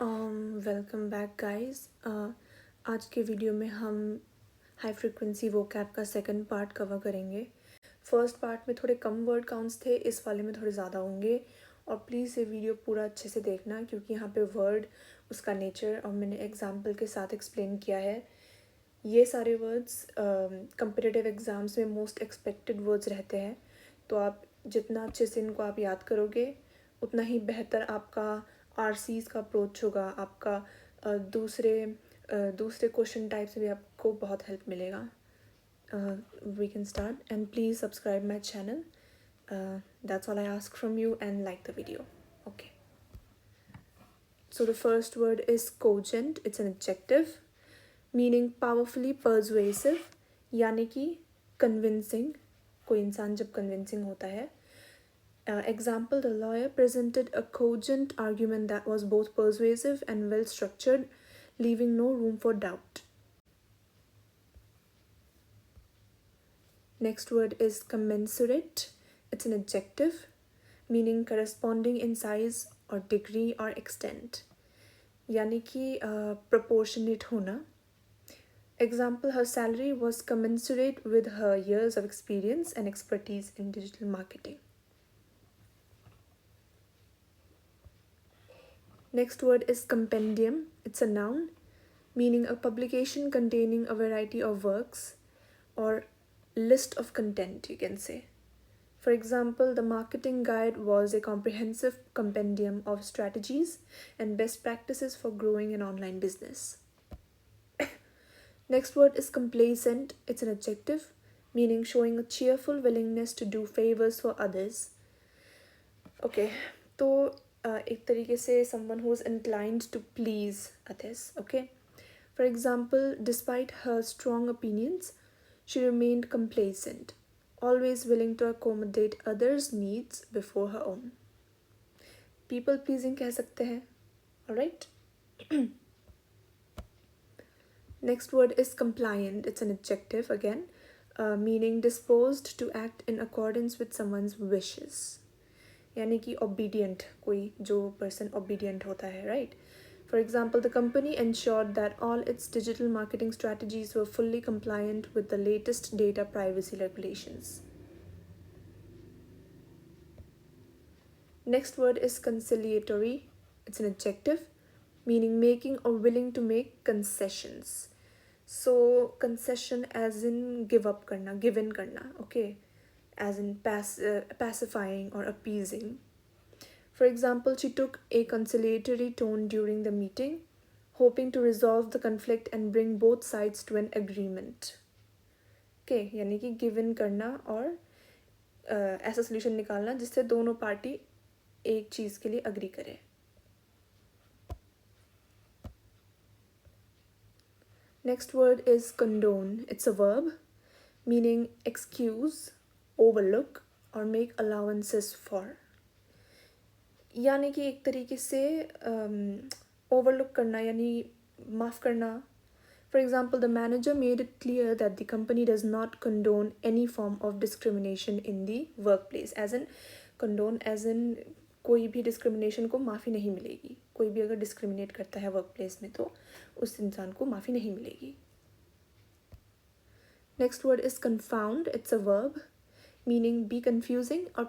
Welcome back guys. आज के video में हम हाई फ्रिक्वेंसी वोकैब का सेकंड पार्ट कवर करेंगे। फर्स्ट पार्ट में थोड़े कम वर्ड काउंट्स थे, इस वाले में थोड़े ज़्यादा होंगे। और प्लीज़ ये वीडियो पूरा अच्छे से देखना, क्योंकि यहाँ पे वर्ड, उसका नेचर और मैंने एग्जाम्पल के साथ एक्सप्लेन किया है। ये सारे वर्ड्स कम्पिटिटिव एग्ज़ाम्स में मोस्ट एक्सपेक्टेड वर्ड्स रहते हैं, तो आप जितना अच्छे से इनको आप याद करोगे उतना ही बेहतर आपका आरसीज का अप्रोच होगा। आपका दूसरे क्वेश्चन टाइप्स में भी आपको बहुत हेल्प मिलेगा। We can start and please subscribe my channel. That's all I ask from you and like the video. Okay, so the first word is cogent. It's an adjective meaning powerfully persuasive, यानी कि convincing. कोई इंसान जब convincing होता है। Example, the lawyer presented a cogent argument that was both persuasive and well structured, leaving no room for doubt. Next word is commensurate. It's an adjective meaning corresponding in size or degree or extent, यानी कि proportionate होना. Example, her salary was commensurate with her years of experience and expertise in digital marketing. Next word is compendium. It's a noun meaning a publication containing a variety of works or list of content, you can say. For example, the marketing guide was a comprehensive compendium of strategies and best practices for growing an online business. Next word is complacent. It's an adjective meaning showing a cheerful willingness to do favors for others. Okay, तो एक तरीके से someone who is inclined to please others. Okay, for example, despite her strong opinions, she remained complacent, always willing to accommodate others' needs before her own. People pleasing कह सकते हैं. Alright. Next word is compliant. It's an adjective again, meaning disposed to act in accordance with someone's wishes. यानी कि obedient, कोई जो person obedient होता है, right? For example, the company ensured that all its digital marketing strategies were fully compliant with the latest data privacy regulations. Next word is conciliatory. It's an adjective meaning making or willing to make concessions. So concession as in give up करना, give in करना, okay? As in pacifying or appeasing. For example, she took a conciliatory tone during the meeting, hoping to resolve the conflict and bring both sides to an agreement. Okay, यानी कि give in करना और ऐसा solution निकालना जिससे दोनों party एक चीज़ के लिए agree करे. Next word is condone. It's a verb meaning excuse, overlook or make allowances for. यानी कि एक तरीके से overlook करना यानी माफ़ करना. For example, the manager made it clear that the company does not condone any form of discrimination in the workplace. As in condone as in कोई भी discrimination को माफ़ी नहीं मिलेगी. कोई भी अगर discriminate करता है workplace में तो उस इंसान को माफ़ी नहीं मिलेगी. Next word is confound. It's a verb meaning be confusing or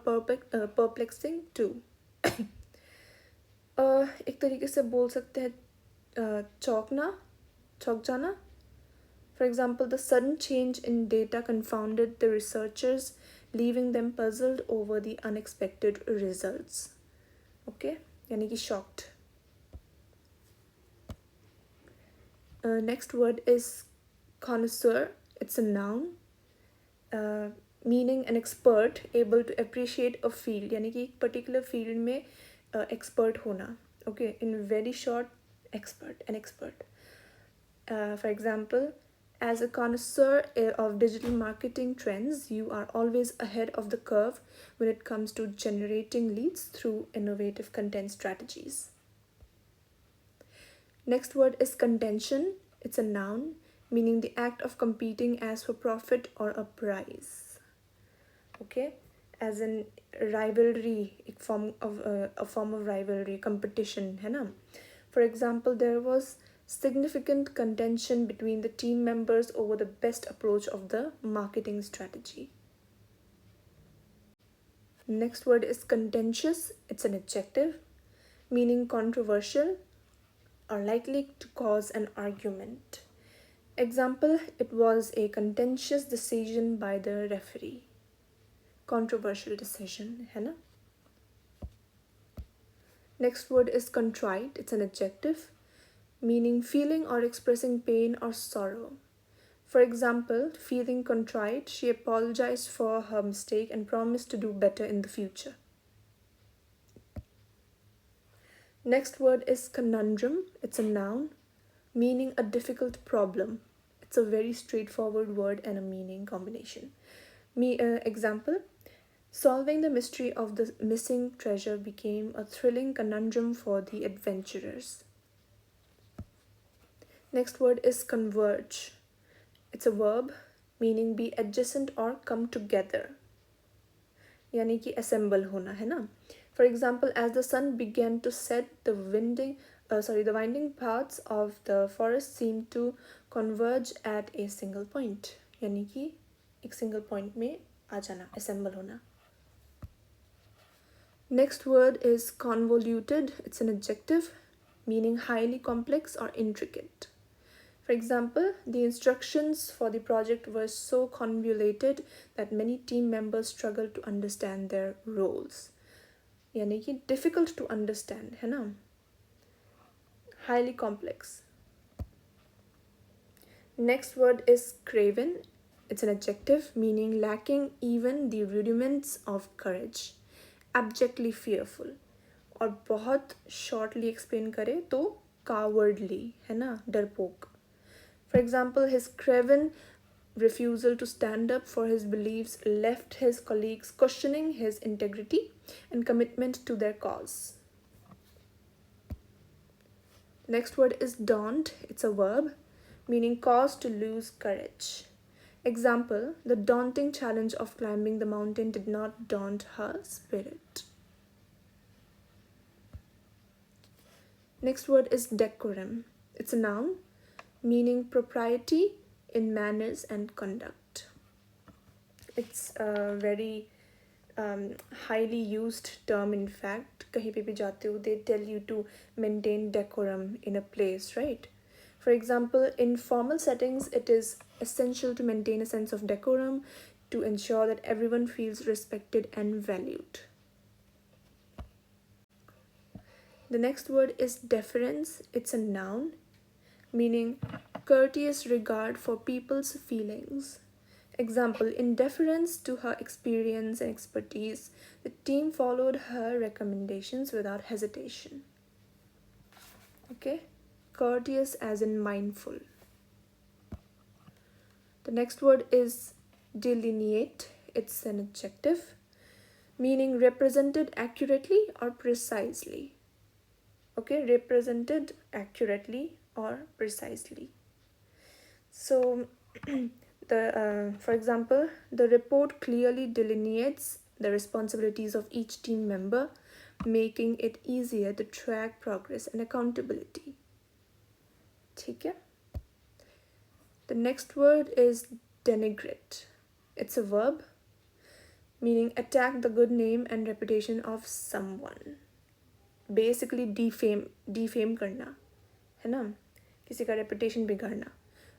perplexing too. एक तरीके से बोल सकते हैं चौंक जाना. For example, the sudden change in data confounded the researchers, leaving them puzzled over the unexpected results. Okay, यानी कि shocked. Next word is connoisseur. It's a noun meaning an expert able to appreciate a field, यानी कि एक particular field में expert होना. Okay, in very short, an expert. For example, as a connoisseur of digital marketing trends, you are always ahead of the curve when it comes to generating leads through innovative content strategies. Next word is contention. It's a noun meaning the act of competing as for profit or a prize. Okay, as in rivalry, a form of rivalry, competition है ना. For example, there was significant contention between the team members over the best approach of the marketing strategy. Next word is contentious. It's an adjective meaning controversial or likely to cause an argument. Example, it was a contentious decision by the referee. Controversial decision, है ना? Next word is contrite. It's an adjective meaning feeling or expressing pain or sorrow. For example, feeling contrite, she apologized for her mistake and promised to do better in the future. Next word is conundrum. It's a noun meaning a difficult problem. It's a very straightforward word and a meaning combination. Example, solving the mystery of the missing treasure became a thrilling conundrum for the adventurers. Next word is converge. It's a verb meaning be adjacent or come together. यानी कि assemble होना है ना. For example, as the sun began to set, the winding paths of the forest seemed to converge at a single point. यानी कि एक single point में आ जाना, assemble होना. Next word is convoluted. It's an adjective meaning highly complex or intricate. For example, the instructions for the project were so convoluted that many team members struggled to understand their roles. यानी कि difficult to understand, है ना? Highly complex. Next word is craven. It's an adjective meaning lacking even the rudiments of courage. Abjectly fearful. और बहुत shortly explain करे तो cowardly, है ना? डरपोक. For example, his craven refusal to stand up for his beliefs left his colleagues questioning his integrity and commitment to their cause. Next word is daunt. It's a verb meaning cause to lose courage. Example, the daunting challenge of climbing the mountain did not daunt her spirit. Next word is decorum. It's a noun meaning propriety in manners and conduct. It's a very highly used term. In fact, कहीं पे भी जाते हो, they tell you to maintain decorum in a place, right? For example, in formal settings, it is essential to maintain a sense of decorum to ensure that everyone feels respected and valued. The next word is deference. It's a noun meaning courteous regard for people's feelings. Example, in deference to her experience and expertise, the team followed her recommendations without hesitation. Okay, courteous as in mindful. The next word is delineate. It's an adjective meaning represented accurately or precisely. Okay, represented accurately or precisely. So for example, the report clearly delineates the responsibilities of each team member, making it easier to track progress and accountability. ठीक है? The next word is denigrate. It's a verb meaning attack the good name and reputation of someone. Basically defame करना, है ना? किसी का reputation बिगाड़ना.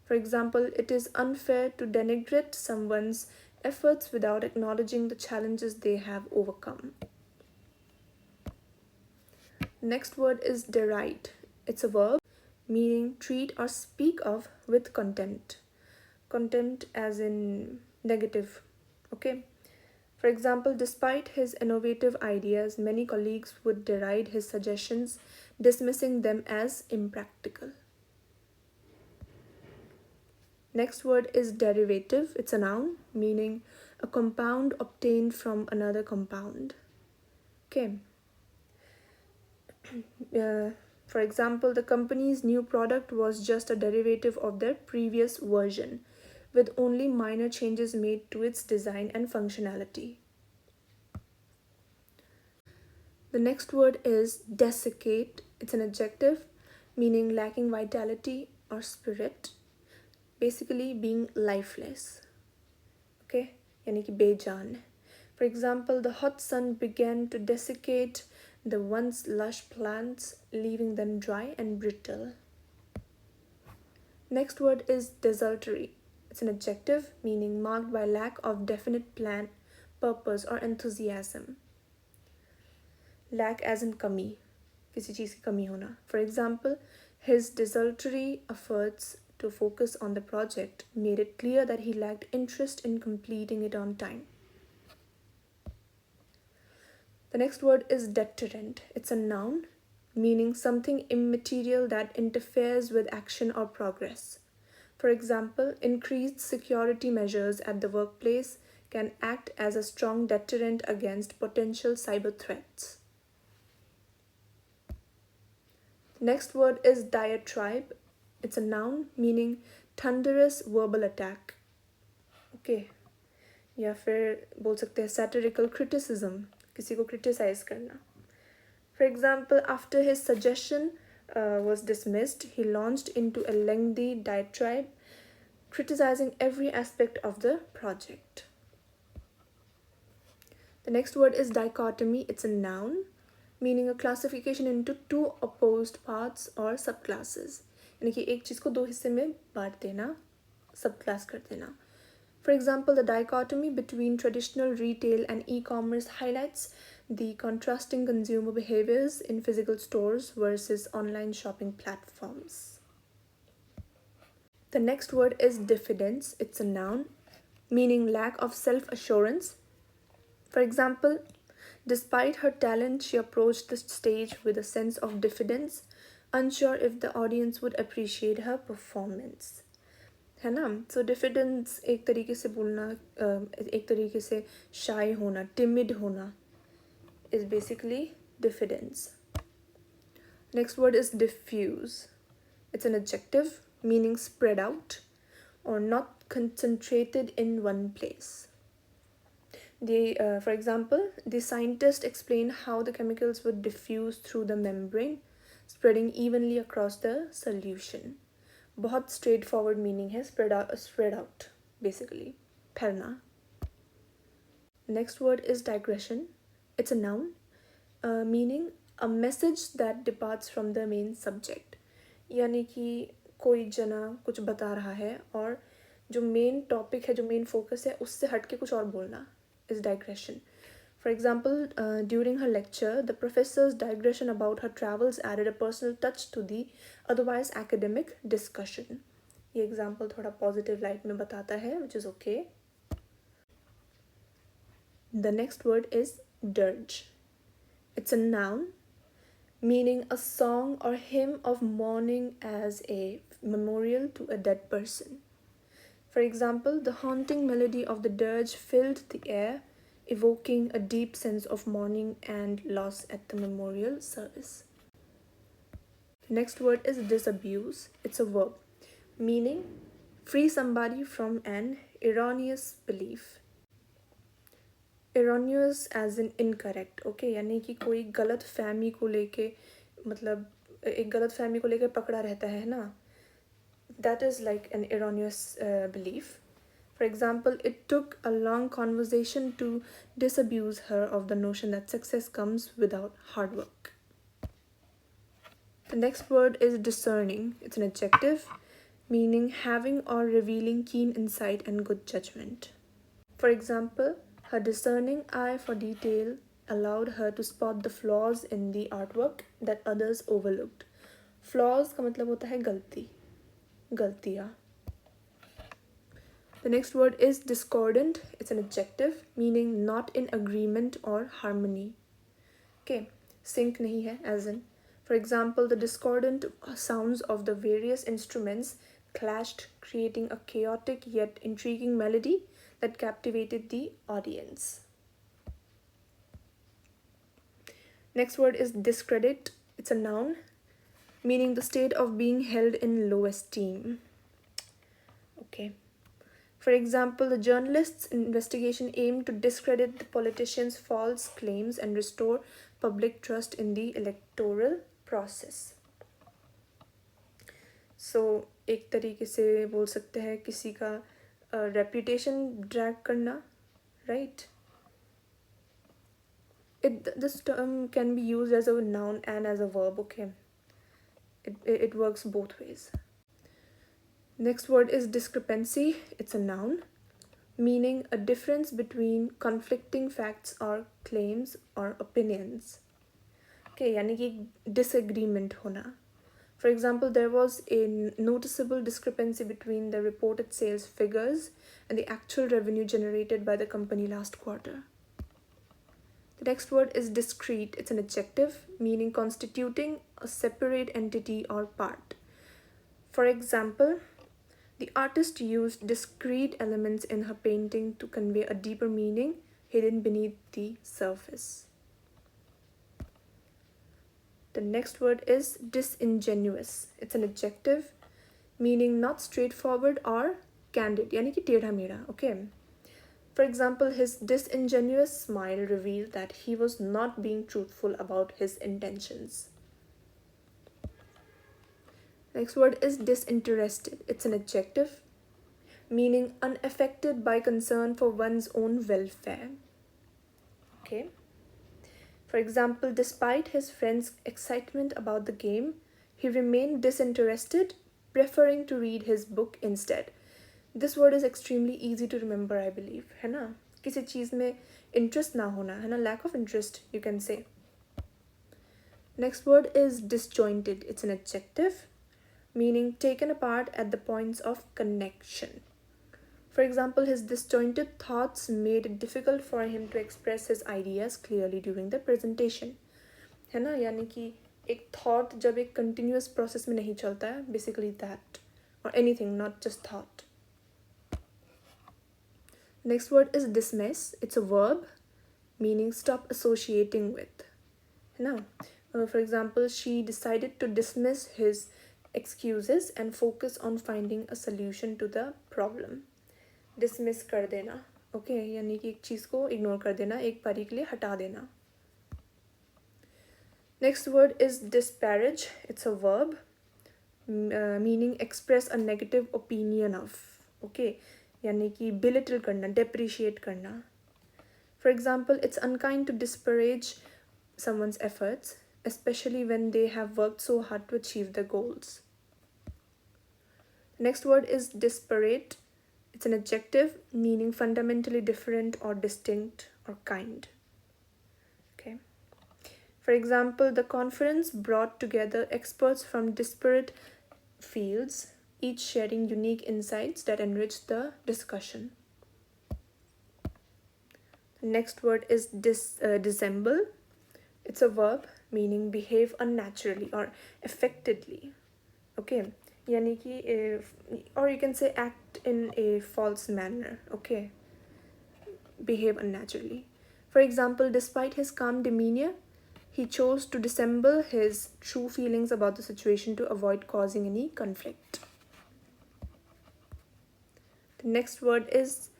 For example, it is unfair to denigrate someone's efforts without acknowledging the challenges they have overcome. Next word is deride. It's a verb meaning treat or speak of with contempt. Contempt as in negative. Okay. For example, despite his innovative ideas, many colleagues would deride his suggestions, dismissing them as impractical. Next word is derivative. It's a noun meaning a compound obtained from another compound. Okay. For example, the company's new product was just a derivative of their previous version, with only minor changes made to its design and functionality. The next word is desiccate. It's an adjective meaning lacking vitality or spirit, basically being lifeless. Okay, यानी कि बेजान. For example, the hot sun began to desiccate the once lush plants, leaving them dry and brittle. Next word is desultory. It's an adjective meaning marked by lack of definite plan, purpose or enthusiasm. Lack as in कमी, किसी चीज़ की कमी होना. For example, his desultory efforts to focus on the project made it clear that he lacked interest in completing it on time. The next word is deterrent. It's a noun meaning something immaterial that interferes with action or progress. For example, increased security measures at the workplace can act as a strong deterrent against potential cyber threats. Next word is diatribe. It's a noun meaning thunderous verbal attack. Okay. या फिर बोल सकते हैं satirical criticism, किसी को criticize करना. For example, after his suggestion was dismissed, he launched into a lengthy diatribe criticizing every aspect of the project. The next word is dichotomy. It's a noun meaning a classification into two opposed parts or subclasses. यानी कि एक चीज़ को दो हिस्से में बांट देना, subclass कर देना. For example, the dichotomy between traditional retail and e-commerce highlights the contrasting consumer behaviors in physical stores versus online shopping platforms. The next word is diffidence. It's a noun meaning lack of self-assurance. For example, despite her talent, she approached the stage with a sense of diffidence, unsure if the audience would appreciate her performance. है ना. सो diffidence एक तरीके से बोलना, एक तरीके से शाय होना, टिमिड होना is basically diffidence. Next word is diffuse. It's an adjective meaning spread out or not concentrated in one place. For example, the scientist explained how the chemicals would diffuse through the membrane, spreading evenly across the solution. बहुत straightforward meaning है spread out basically, फैलना. Next word is digression. It's a noun meaning a message that departs from the main subject. यानी कि कोई जना कुछ बता रहा है और जो main topic है, जो main focus है, उससे हट के कुछ और बोलना is digression. For example, during her lecture, the professor's digression about her travels added a personal touch to the otherwise academic discussion. ये example थोड़ा positive light में बताता है, which is okay. The next word is dirge. It's a noun meaning a song or hymn of mourning as a memorial to a dead person. For example, the haunting melody of the dirge filled the air, evoking a deep sense of mourning and loss at the memorial service. The next word is disabuse. It's a verb meaning free somebody from an erroneous belief. Erroneous as in incorrect. Okay, यानी कि कोई गलत फहमी को लेके, मतलब एक गलत फहमी को लेके पकड़ा रहता है ना, that is like an erroneous belief. For example, it took a long conversation to disabuse her of the notion that success comes without hard work. The next word is discerning. It's an adjective meaning having or revealing keen insight and good judgment. For example, her discerning eye for detail allowed her to spot the flaws in the artwork that others overlooked. Flaws का मतलब होता है गलती, गलतियाँ. The next word is discordant. It's an adjective meaning not in agreement or harmony. Okay, sync नहीं है as in. For example, the discordant sounds of the various instruments clashed, creating a chaotic yet intriguing melody that captivated the audience. Next word is discredit. It's a noun meaning the state of being held in low esteem. Okay. For example, the journalist's investigation aimed to discredit the politician's false claims and restore public trust in the electoral process. सो एक तरीके से बोल सकते हैं किसी का reputation drag करना, right. This term can be used as a noun and as a verb, okay. It works both ways. Next word is discrepancy. It's a noun meaning a difference between conflicting facts or claims or opinions. Okay, यानी कि disagreement होना. For example, there was a noticeable discrepancy between the reported sales figures and the actual revenue generated by the company last quarter. The next word is discrete. It's an adjective meaning constituting a separate entity or part. For example, the artist used discrete elements in her painting to convey a deeper meaning hidden beneath the surface. The next word is disingenuous. It's an adjective meaning not straightforward or candid, यानी कि टेढ़ा मेढ़ा, okay. For example, his disingenuous smile revealed that he was not being truthful about his intentions. Next word is disinterested. It's an adjective meaning unaffected by concern for one's own welfare. Okay. For example, despite his friend's excitement about the game, he remained disinterested, preferring to read his book instead. This word is extremely easy to remember, I believe, है ना. किसी चीज़ में interest ना होना, है ना, lack of interest, you can say. Next word is disjointed. It's an adjective meaning taken apart at the points of connection. For example, his disjointed thoughts made it difficult for him to express his ideas clearly during the presentation. है ना, यानी कि एक thought जब एक continuous process में नहीं चलता है, basically that, or anything, not just thought. Next word is dismiss. It's a verb meaning stop associating with. No. For example, she decided to dismiss his excuses and focus on finding a solution to the problem. Dismiss कर देना, okay, यानी कि एक चीज़ को ignore कर देना, एक बारी के लिए हटा देना. Next word is disparage. It's a verb meaning express a negative opinion of, okay. यानी कि belittle करना, depreciate करना. For example, it's unkind to disparage someone's efforts, especially when they have worked so hard to achieve their goals. Next word is disparate. It's an adjective meaning fundamentally different or distinct or kind. Okay. For example, the conference brought together experts from disparate fields, each sharing unique insights that enrich the discussion. Next word is dissemble. It's a verb meaning behave unnaturally or affectedly. Okay, यानी कि or you can say act in a false manner. Okay, behave unnaturally. For example, despite his calm demeanor, he chose to dissemble his true feelings about the situation to avoid causing any conflict. The next word is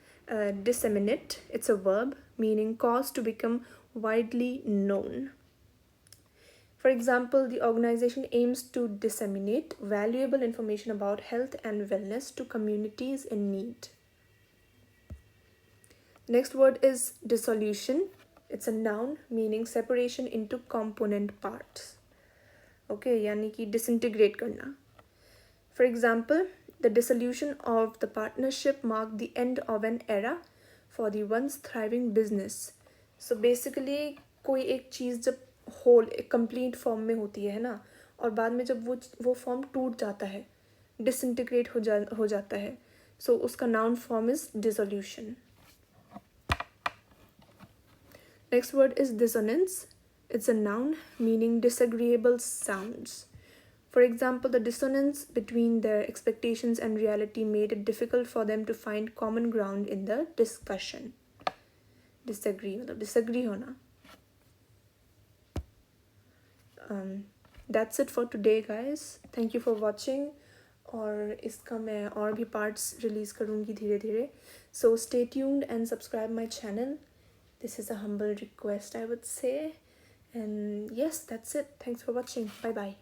disseminate. It's a verb meaning cause to become widely known. For example, the organization aims to disseminate valuable information about health and wellness to communities in need. Next word is dissolution. It's a noun meaning separation into component parts. Okay, यानी कि disintegrate करना. For example, the dissolution of the partnership marked the end of an era for the once thriving business. So basically, कोई एक चीज़ जब whole एक complete form में होती है ना, और बाद में जब वो form टूट जाता है, disintegrate हो जाता है, so उसका noun form is dissolution. Next word is dissonance. It's a noun meaning disagreeable sounds. For example, the dissonance between their expectations and reality made it difficult for them to find common ground in the discussion. Disagree, मतलब disagree होना. That's it for today, guys. Thank you for watching. और इसका मैं और भी parts release करूँगी धीरे धीरे. So stay tuned and subscribe my channel. This is a humble request, I would say. And yes, that's it. Thanks for watching. Bye bye.